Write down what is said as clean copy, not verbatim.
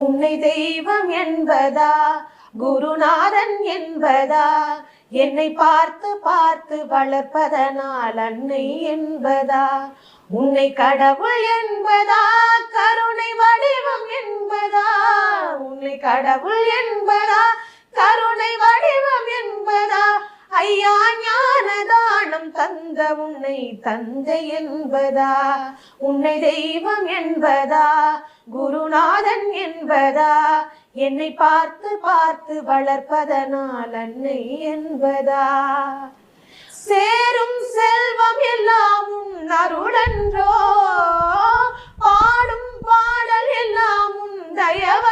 உன்னை தெய்வம் என்பதா குருநாதன் என்பதா என்னை பார்த்து பார்த்து வளர்ப்பதனால் அன்னை என்பதா உன்னை கடவுள் என்பதா கருணை வடிவம் என்பதா உன்னை கடவுள் என்பதா கருணை வடிவம் என்பதா ஐயா ஞான தானம் தந்த உன்னை தந்தை என்பதா உன்னை தெய்வம் என்பதா குருநாதன் என்பதா என்னை பார்த்து பார்த்து வளர்ப்பதனால் அன்னை என்பதா சேரும் செல்வம் எல்லாம் உன் அருளன்றோ பாடும் பாடல் எல்லாம் உன் தயவ